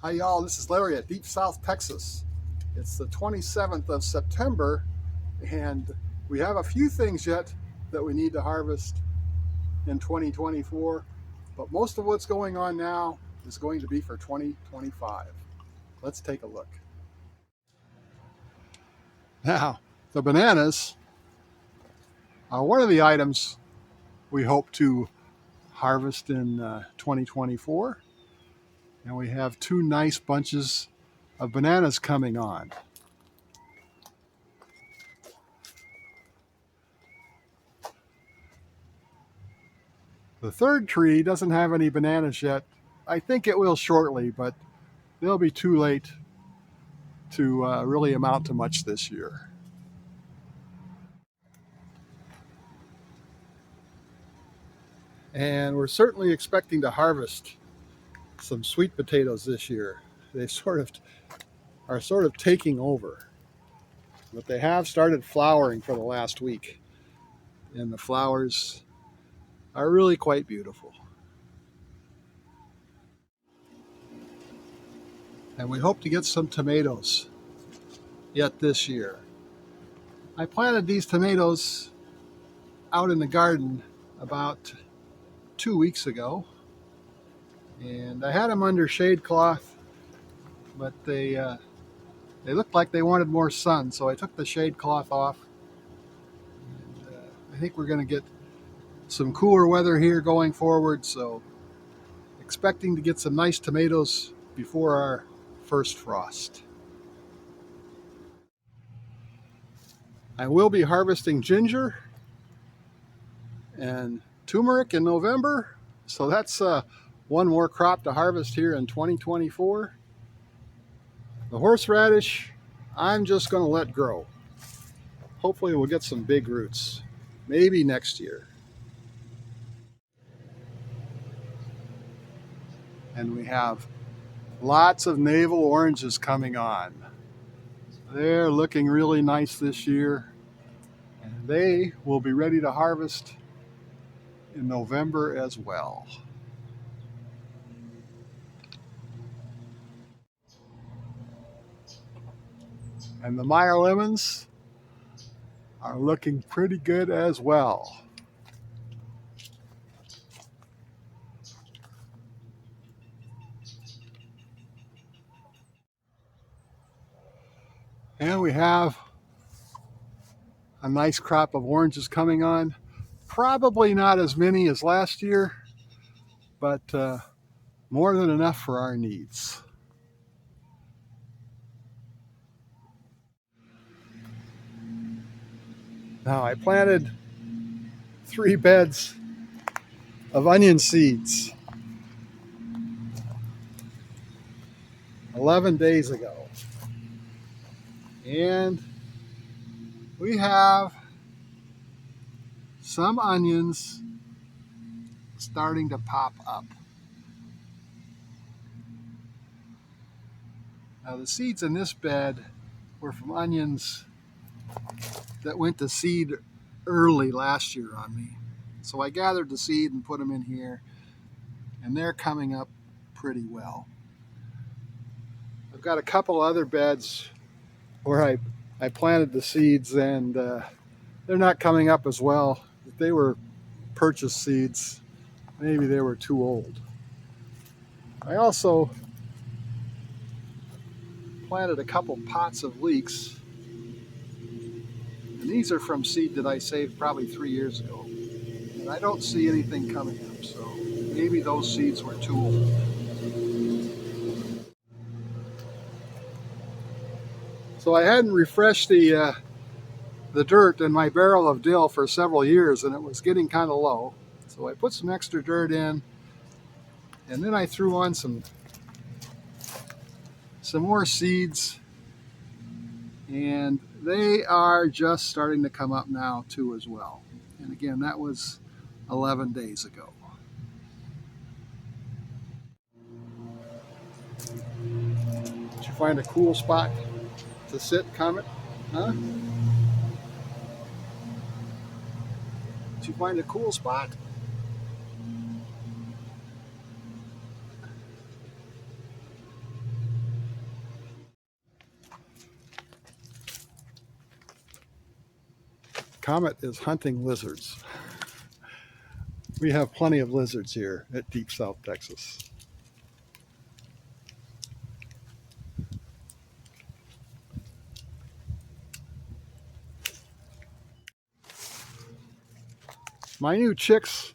Hi y'all, this is Larry at Deep South, Texas. It's the 27th of September and we have a few things yet that we need to harvest in 2024, but most of what's going on now is going to be for 2025. Let's take a look. Now, the bananas are one of the items we hope to harvest in 2024, and we have two nice bunches of bananas coming on. The third tree doesn't have any bananas yet. I think it will shortly, but they'll be too late to really amount to much this year. And we're certainly expecting to harvest some sweet potatoes this year. They are sort of taking over, but they have started flowering for the last week, and the flowers are really quite beautiful. And we hope to get some tomatoes yet this year. I planted these tomatoes out in the garden about 2 weeks ago, and I had them under shade cloth, but they looked like they wanted more sun, so I took the shade cloth off. And, I think we're going to get some cooler weather here going forward, so expecting to get some nice tomatoes before our first frost. I will be harvesting ginger and turmeric in November, so that's one more crop to harvest here in 2024. The horseradish, I'm just going to let grow. Hopefully we'll get some big roots, maybe next year. And we have lots of navel oranges coming on. They're looking really nice this year, and they will be ready to harvest in November as well. And the Meyer lemons are looking pretty good as well. And we have a nice crop of oranges coming on. Probably not as many as last year, but more than enough for our needs. Now I planted 3 beds of onion seeds 11 days ago. And we have some onions starting to pop up. Now the seeds in this bed were from onions that went to seed early last year on me. So I gathered the seed and put them in here, and they're coming up pretty well. I've got a couple other beds where I planted the seeds, and they're not coming up as well. If they were purchased seeds, maybe they were too old. I also planted a couple pots of leeks, and these are from seed that I saved probably 3 years ago. And I don't see anything coming up, so maybe those seeds were too old. So I hadn't refreshed the dirt in my barrel of dill for several years, and it was getting kind of low. So I put some extra dirt in, and then I threw on some more seeds, and they are just starting to come up now too as well. And again, that was 11 days ago. Did you find a cool spot to sit, Comet? Huh? Did you find a cool spot? comet is hunting lizards. We have plenty of lizards here at Deep South Texas. My new chicks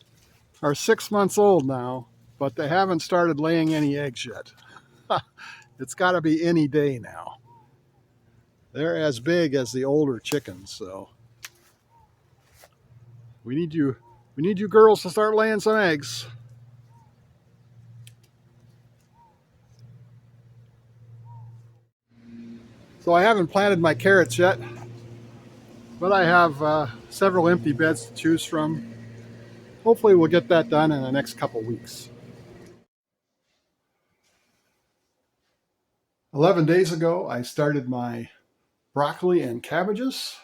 are 6 months old now, but they haven't started laying any eggs yet. It's got to be any day now. They're as big as the older chickens, so we need you girls to start laying some eggs. So I haven't planted my carrots yet, but I have several empty beds to choose from. Hopefully we'll get that done in the next couple weeks. 11 days ago, I started my broccoli and cabbages.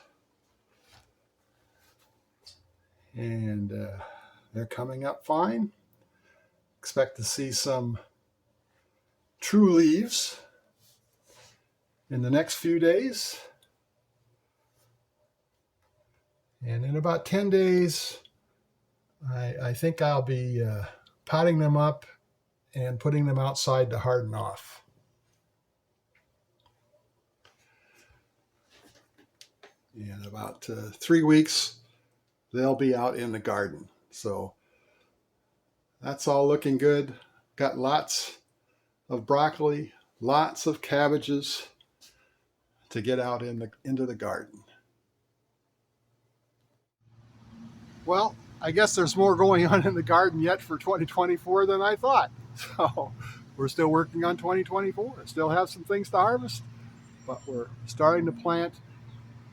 And they're coming up fine. Expect to see some true leaves in the next few days. And in about 10 days, I think I'll be potting them up and putting them outside to harden off. In about 3 weeks, they'll be out in the garden. So that's all looking good. Got lots of broccoli, lots of cabbages to get out into the garden. Well, I guess there's more going on in the garden yet for 2024 than I thought. So we're still working on 2024. Still have some things to harvest, but we're starting to plant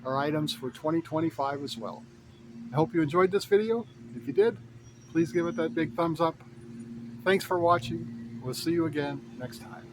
our items for 2025 as well. I hope you enjoyed this video. If you did, please give it that big thumbs up. Thanks for watching. We'll see you again next time.